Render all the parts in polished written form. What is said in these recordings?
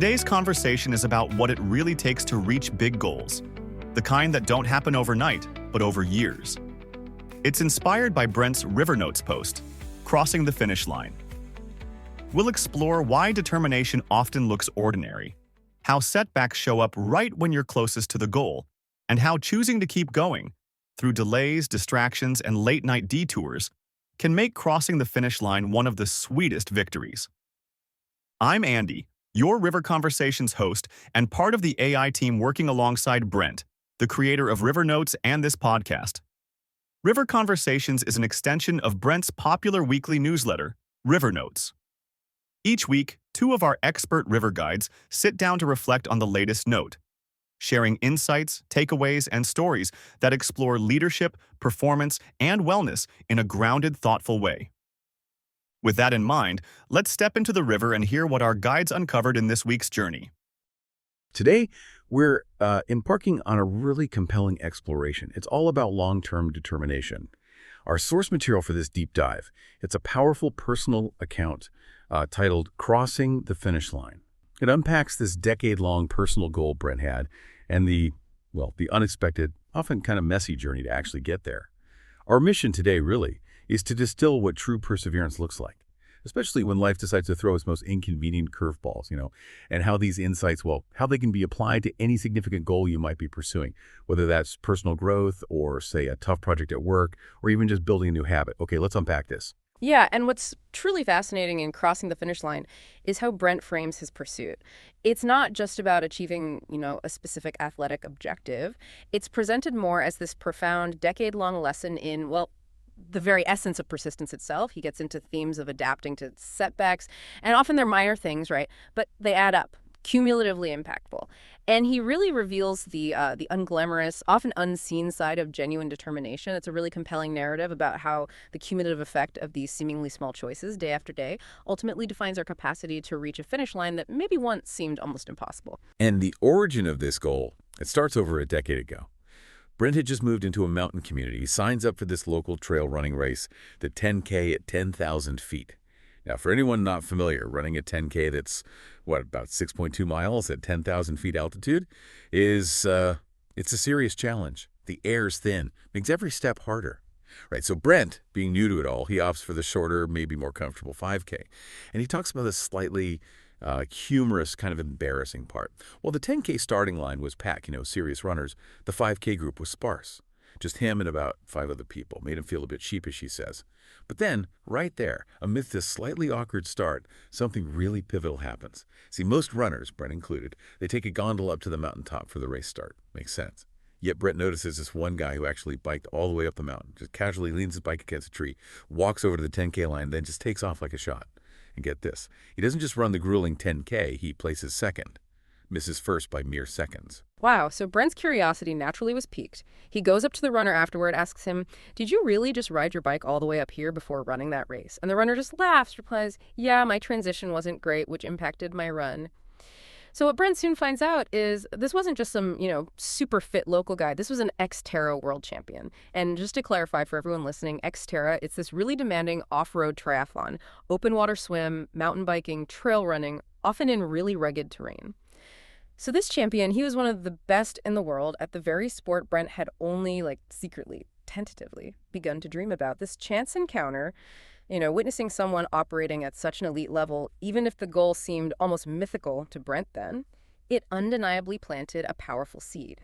Today's conversation is about what it really takes to reach big goals, the kind that don't happen overnight, but over years. It's inspired by Brent's Rivr Notes post, Crossing the Finish Line. We'll explore why determination often looks ordinary, how setbacks show up right when you're closest to the goal, and how choosing to keep going, through delays, distractions, and late-night detours, can make crossing the finish line one of the sweetest victories. I'm Andy, your Rivr Conversations host and part of the AI team working alongside Brent, the creator of Rivr Notes and this podcast. Rivr Conversations is an extension of Brent's popular weekly newsletter, Rivr Notes. Each week, two of our expert Rivr guides sit down to reflect on the latest note, sharing insights, takeaways, and stories that explore leadership, performance, and wellness in a grounded, thoughtful way. With that in mind, let's step into the Rivr and hear what our guides uncovered in this week's journey. Today, we're embarking on a really compelling exploration. It's all about long-term determination. Our source material for this deep dive, it's a powerful personal account titled Crossing the Finish Line. It unpacks this decade-long personal goal Brent had and the unexpected, often kind of messy journey to actually get there. Our mission today, really, is to distill what true perseverance looks like, especially when life decides to throw its most inconvenient curveballs, and how these insights, how they can be applied to any significant goal you might be pursuing, whether that's personal growth or, say, a tough project at work, or even just building a new habit. Okay, let's unpack this. Yeah, and what's truly fascinating in Crossing the Finish Line is how Brent frames his pursuit. It's not just about achieving, a specific athletic objective. It's presented more as this profound, decade-long lesson in, the very essence of persistence itself. He gets into themes of adapting to setbacks, and often they're minor things, right? But they add up, cumulatively impactful. And he really reveals the unglamorous, often unseen side of genuine determination. It's a really compelling narrative about how the cumulative effect of these seemingly small choices day after day ultimately defines our capacity to reach a finish line that maybe once seemed almost impossible. And the origin of this goal, it starts over a decade ago. Brent had just moved into a mountain community. He signs up for this local trail running race, the 10K at 10,000 feet. Now, for anyone not familiar, running a 10K that's, about 6.2 miles at 10,000 feet altitude it's a serious challenge. The air's thin, makes every step harder. Right, so Brent, being new to it all, he opts for the shorter, maybe more comfortable 5K. And he talks about this slightly humorous, kind of embarrassing part. Well, the 10K starting line was packed, serious runners. The 5K group was sparse. Just him and about 5 other people. Made him feel a bit sheepish, he says. But then, right there, amidst this slightly awkward start, something really pivotal happens. See, most runners, Brent included, they take a gondola up to the mountaintop for the race start. Makes sense. Yet Brent notices this one guy who actually biked all the way up the mountain, just casually leans his bike against a tree, walks over to the 10K line, then just takes off like a shot. And get this, he doesn't just run the grueling 10K, he places second, misses first by mere seconds. Wow, so Brent's curiosity naturally was piqued. He goes up to the runner afterward, asks him, "Did you really just ride your bike all the way up here before running that race?" And the runner just laughs, replies, "Yeah, my transition wasn't great, which impacted my run." So what Brent soon finds out is this wasn't just some, super fit local guy. This was an Xterra world champion. And just to clarify for everyone listening, Xterra, it's this really demanding off-road triathlon, open water swim, mountain biking, trail running, often in really rugged terrain. So this champion, he was one of the best in the world at the very sport Brent had only, secretly, tentatively begun to dream about. This chance encounter, witnessing someone operating at such an elite level, even if the goal seemed almost mythical to Brent then, it undeniably planted a powerful seed.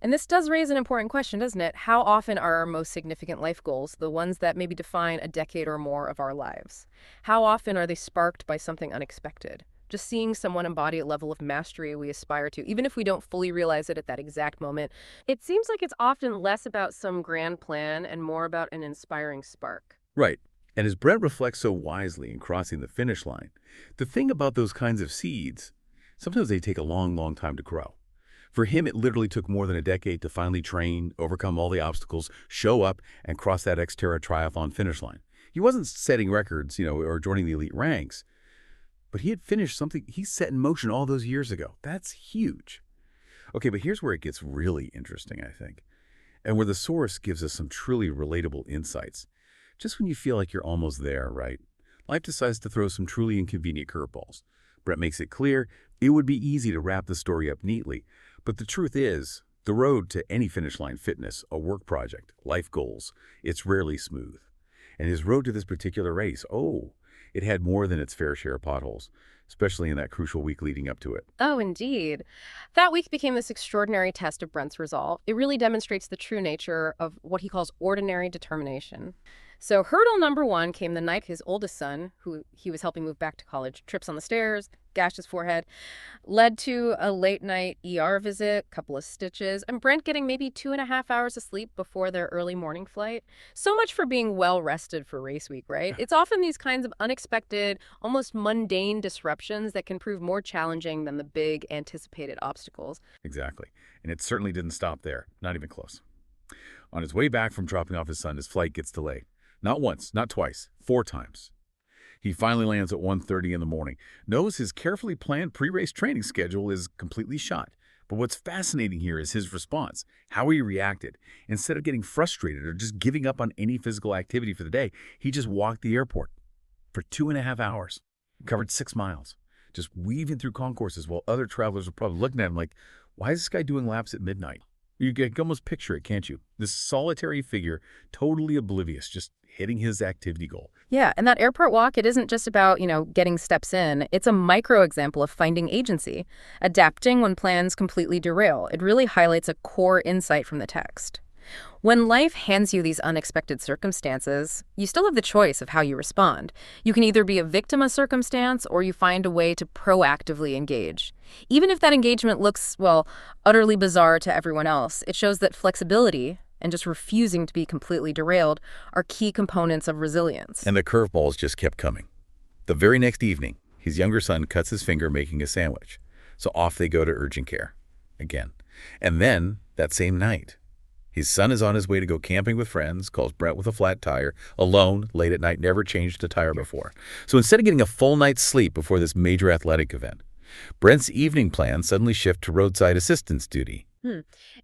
And this does raise an important question, doesn't it? How often are our most significant life goals the ones that maybe define a decade or more of our lives? How often are they sparked by something unexpected? Just seeing someone embody a level of mastery we aspire to, even if we don't fully realize it at that exact moment, it seems like it's often less about some grand plan and more about an inspiring spark. Right. And as Brent reflects so wisely in Crossing the Finish Line, the thing about those kinds of seeds, sometimes they take a long, long time to grow. For him, it literally took more than a decade to finally train, overcome all the obstacles, show up, and cross that Xterra triathlon finish line. He wasn't setting records, or joining the elite ranks, but he had finished something he set in motion all those years ago. That's huge. Okay, but here's where it gets really interesting, I think, and where the source gives us some truly relatable insights. Just when you feel like you're almost there, right? Life decides to throw some truly inconvenient curveballs. Brent makes it clear it would be easy to wrap the story up neatly, but the truth is, the road to any finish line fitness, a work project, life goals, it's rarely smooth. And his road to this particular race, it had more than its fair share of potholes, especially in that crucial week leading up to it. Oh, indeed. That week became this extraordinary test of Brent's resolve. It really demonstrates the true nature of what he calls ordinary determination. So hurdle number one came the night his oldest son, who he was helping move back to college, trips on the stairs, gashed his forehead, led to a late-night ER visit, couple of stitches, and Brent getting maybe 2.5 hours of sleep before their early morning flight. So much for being well-rested for race week, right? It's often these kinds of unexpected, almost mundane disruptions that can prove more challenging than the big, anticipated obstacles. Exactly. And it certainly didn't stop there, not even close. On his way back from dropping off his son, his flight gets delayed. Not once, not twice, 4 times. He finally lands at 1:30 in the morning, knows his carefully planned pre-race training schedule is completely shot. But what's fascinating here is his response, how he reacted. Instead of getting frustrated or just giving up on any physical activity for the day, he just walked the airport for 2.5 hours, covered 6 miles, just weaving through concourses while other travelers were probably looking at him like, why is this guy doing laps at midnight? You can almost picture it, can't you? This solitary figure, totally oblivious, just hitting his activity goal. Yeah, and that airport walk, it isn't just about, getting steps in. It's a micro example of finding agency, adapting when plans completely derail. It really highlights a core insight from the text. When life hands you these unexpected circumstances, you still have the choice of how you respond. You can either be a victim of circumstance or you find a way to proactively engage. Even if that engagement looks, utterly bizarre to everyone else, it shows that flexibility and just refusing to be completely derailed are key components of resilience. And the curveballs just kept coming. The very next evening, his younger son cuts his finger making a sandwich. So off they go to urgent care again. And then, that same night, his son is on his way to go camping with friends, calls Brent with a flat tire, alone, late at night, never changed a tire before. So instead of getting a full night's sleep before this major athletic event, Brent's evening plans suddenly shift to roadside assistance duty.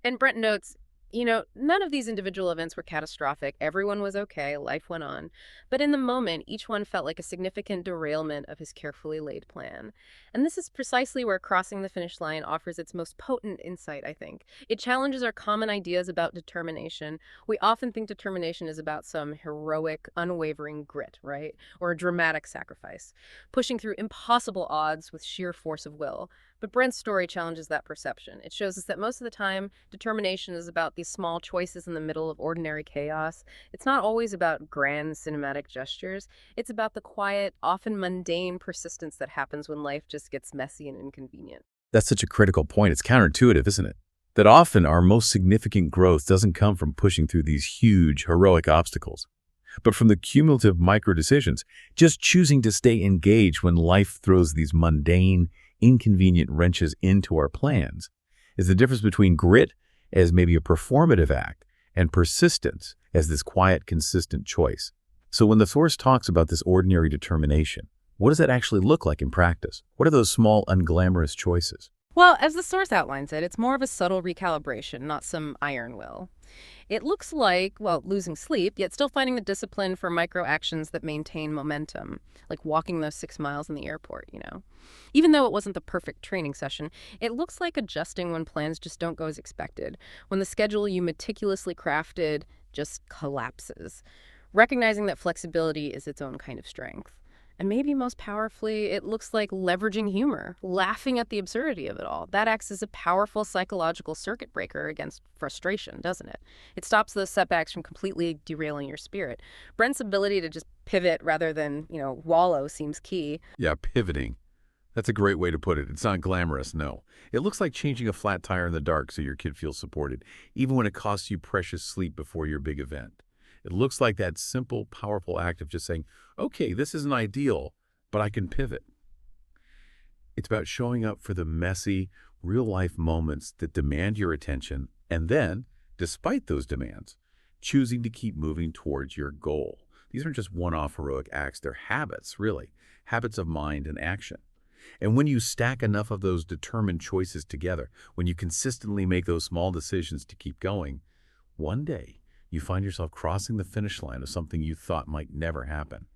And Brent notes, none of these individual events were catastrophic. Everyone was okay. Life went on. But in the moment, each one felt like a significant derailment of his carefully laid plan. And this is precisely where Crossing the Finish Line offers its most potent insight, I think. It challenges our common ideas about determination. We often think determination is about some heroic, unwavering grit, right? Or a dramatic sacrifice, pushing through impossible odds with sheer force of will. But Brent's story challenges that perception. It shows us that most of the time, determination is about these small choices in the middle of ordinary chaos. It's not always about grand cinematic gestures. It's about the quiet, often mundane persistence that happens when life just gets messy and inconvenient. That's such a critical point. It's counterintuitive, isn't it? That often our most significant growth doesn't come from pushing through these huge, heroic obstacles, but from the cumulative micro-decisions, just choosing to stay engaged when life throws these mundane, inconvenient wrenches into our plans. Is the difference between grit as maybe a performative act and persistence as this quiet, consistent choice. So when the source talks about this ordinary determination, what does that actually look like in practice? What are those small, unglamorous choices? Well, as the source outlines it, it's more of a subtle recalibration, not some iron will. It looks like, losing sleep, yet still finding the discipline for micro actions that maintain momentum, like walking those 6 miles in the airport, Even though it wasn't the perfect training session, it looks like adjusting when plans just don't go as expected, when the schedule you meticulously crafted just collapses. Recognizing that flexibility is its own kind of strength. And maybe most powerfully, it looks like leveraging humor, laughing at the absurdity of it all. That acts as a powerful psychological circuit breaker against frustration, doesn't it? It stops those setbacks from completely derailing your spirit. Brent's ability to just pivot rather than, wallow seems key. Yeah, pivoting. That's a great way to put it. It's not glamorous, no. It looks like changing a flat tire in the dark so your kid feels supported, even when it costs you precious sleep before your big event. It looks like that simple, powerful act of just saying, okay, this isn't ideal, but I can pivot. It's about showing up for the messy, real-life moments that demand your attention, and then, despite those demands, choosing to keep moving towards your goal. These aren't just one-off heroic acts. They're habits, really, habits of mind and action. And when you stack enough of those determined choices together, when you consistently make those small decisions to keep going, one day, you find yourself crossing the finish line of something you thought might never happen.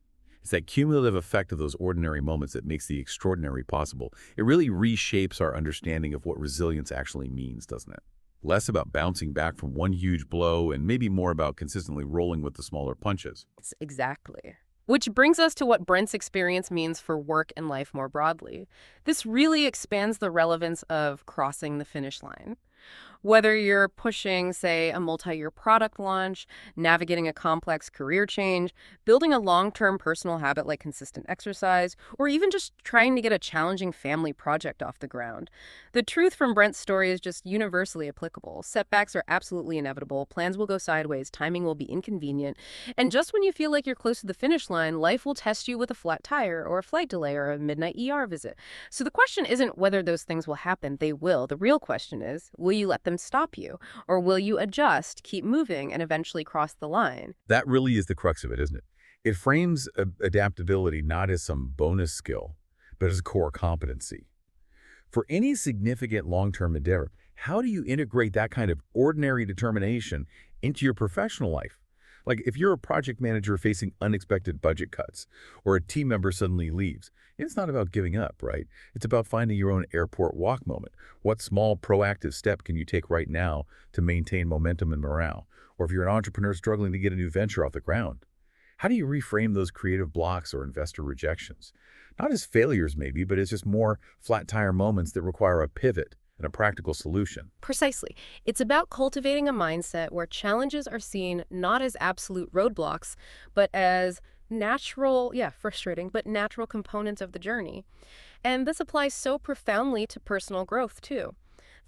It's that cumulative effect of those ordinary moments that makes the extraordinary possible. It really reshapes our understanding of what resilience actually means, doesn't it? Less about bouncing back from one huge blow and maybe more about consistently rolling with the smaller punches. Exactly. Which brings us to what Brent's experience means for work and life more broadly. This really expands the relevance of crossing the finish line. Whether you're pushing, say, a multi-year product launch, navigating a complex career change, building a long-term personal habit like consistent exercise, or even just trying to get a challenging family project off the ground, the truth from Brent's story is just universally applicable. Setbacks are absolutely inevitable, plans will go sideways, timing will be inconvenient, and just when you feel like you're close to the finish line, life will test you with a flat tire or a flight delay or a midnight ER visit. So the question isn't whether those things will happen, they will. The real question is, will you let them stop you? Or will you adjust, keep moving, and eventually cross the line? That really is the crux of it, isn't it? It frames adaptability not as some bonus skill, but as a core competency. For any significant long-term endeavor, how do you integrate that kind of ordinary determination into your professional life? Like if you're a project manager facing unexpected budget cuts, or a team member suddenly leaves, it's not about giving up, right? It's about finding your own airport walk moment. What small proactive step can you take right now to maintain momentum and morale? Or if you're an entrepreneur struggling to get a new venture off the ground, how do you reframe those creative blocks or investor rejections? Not as failures maybe, but as just more flat tire moments that require a pivot and a practical solution. Precisely. It's about cultivating a mindset where challenges are seen not as absolute roadblocks, but as natural, frustrating, but natural components of the journey. And this applies so profoundly to personal growth, too.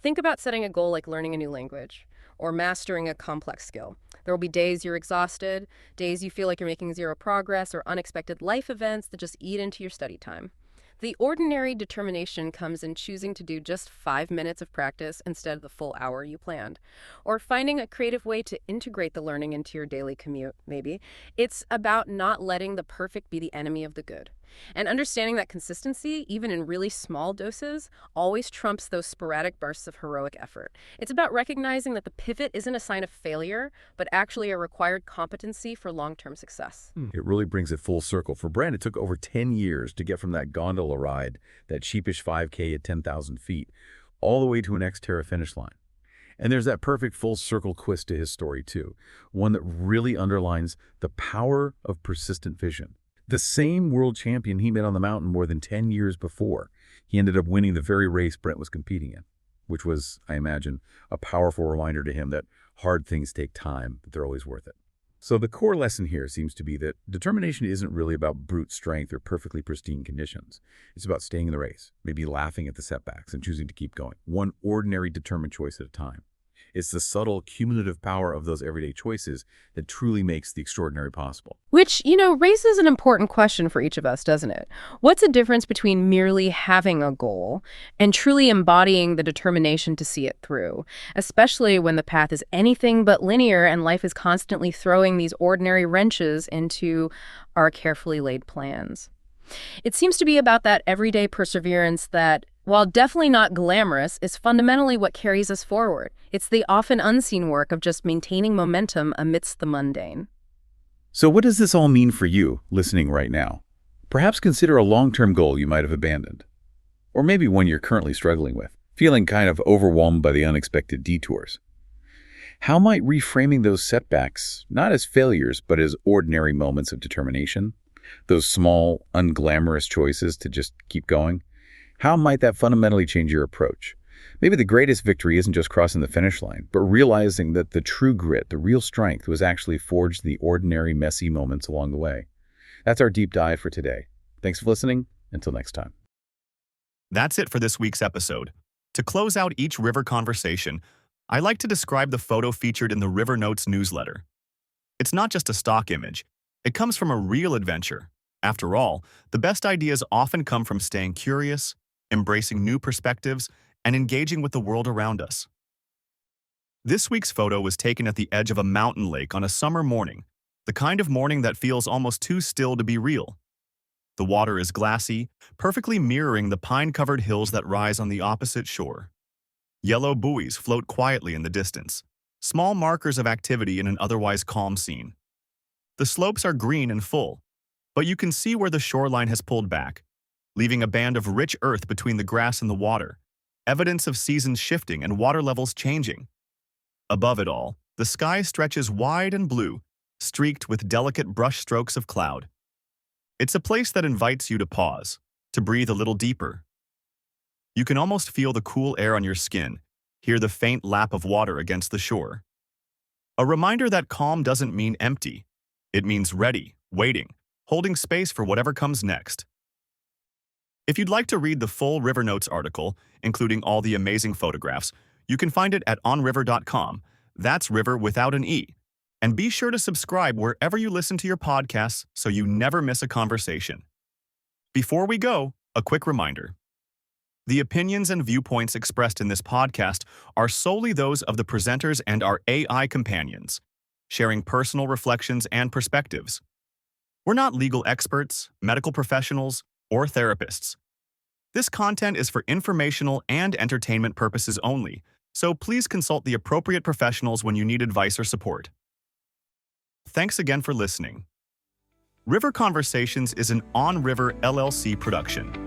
Think about setting a goal like learning a new language or mastering a complex skill. There will be days you're exhausted, days you feel like you're making zero progress, or unexpected life events that just eat into your study time. The ordinary determination comes in choosing to do just 5 minutes of practice instead of the full hour you planned, or finding a creative way to integrate the learning into your daily commute, maybe. It's about not letting the perfect be the enemy of the good. And understanding that consistency, even in really small doses, always trumps those sporadic bursts of heroic effort. It's about recognizing that the pivot isn't a sign of failure, but actually a required competency for long-term success. It really brings it full circle. For Brent, it took over 10 years to get from that gondola ride, that sheepish 5K at 10,000 feet, all the way to an Xterra finish line. And there's that perfect full circle twist to his story, too, one that really underlines the power of persistent vision. The same world champion he met on the mountain more than 10 years before, he ended up winning the very race Brent was competing in, which was, I imagine, a powerful reminder to him that hard things take time, but they're always worth it. So the core lesson here seems to be that determination isn't really about brute strength or perfectly pristine conditions. It's about staying in the race, maybe laughing at the setbacks and choosing to keep going, one ordinary determined choice at a time. It's the subtle, cumulative power of those everyday choices that truly makes the extraordinary possible. Which, raises an important question for each of us, doesn't it? What's the difference between merely having a goal and truly embodying the determination to see it through, especially when the path is anything but linear and life is constantly throwing these ordinary wrenches into our carefully laid plans? It seems to be about that everyday perseverance that, while definitely not glamorous, is fundamentally what carries us forward. It's the often unseen work of just maintaining momentum amidst the mundane. So what does this all mean for you, listening right now? Perhaps consider a long-term goal you might have abandoned. Or maybe one you're currently struggling with, feeling kind of overwhelmed by the unexpected detours. How might reframing those setbacks, not as failures, but as ordinary moments of determination, those small, unglamorous choices to just keep going, how might that fundamentally change your approach? Maybe the greatest victory isn't just crossing the finish line, but realizing that the true grit, the real strength, was actually forged in the ordinary, messy moments along the way. That's our deep dive for today. Thanks for listening. Until next time. That's it for this week's episode. To close out each Rivr conversation, I like to describe the photo featured in the Rivr Notes newsletter. It's not just a stock image. It comes from a real adventure. After all, the best ideas often come from staying curious, embracing new perspectives, and engaging with the world around us. This week's photo was taken at the edge of a mountain lake on a summer morning, the kind of morning that feels almost too still to be real. The water is glassy, perfectly mirroring the pine-covered hills that rise on the opposite shore. Yellow buoys float quietly in the distance, small markers of activity in an otherwise calm scene. The slopes are green and full, but you can see where the shoreline has pulled back, leaving a band of rich earth between the grass and the water, evidence of seasons shifting and water levels changing. Above it all, the sky stretches wide and blue, streaked with delicate brush strokes of cloud. It's a place that invites you to pause, to breathe a little deeper. You can almost feel the cool air on your skin, hear the faint lap of water against the shore. A reminder that calm doesn't mean empty. It means ready, waiting, holding space for whatever comes next. If you'd like to read the full Rivr Notes article, including all the amazing photographs, you can find it at onrivr.com. That's River without an E. And be sure to subscribe wherever you listen to your podcasts so you never miss a conversation. Before we go, a quick reminder. The opinions and viewpoints expressed in this podcast are solely those of the presenters and our AI companions, sharing personal reflections and perspectives. We're not legal experts, medical professionals, or therapists. This content is for informational and entertainment purposes only, so please consult the appropriate professionals when you need advice or support. Thanks again for listening. Rivr Conversations is an On Rivr LLC production.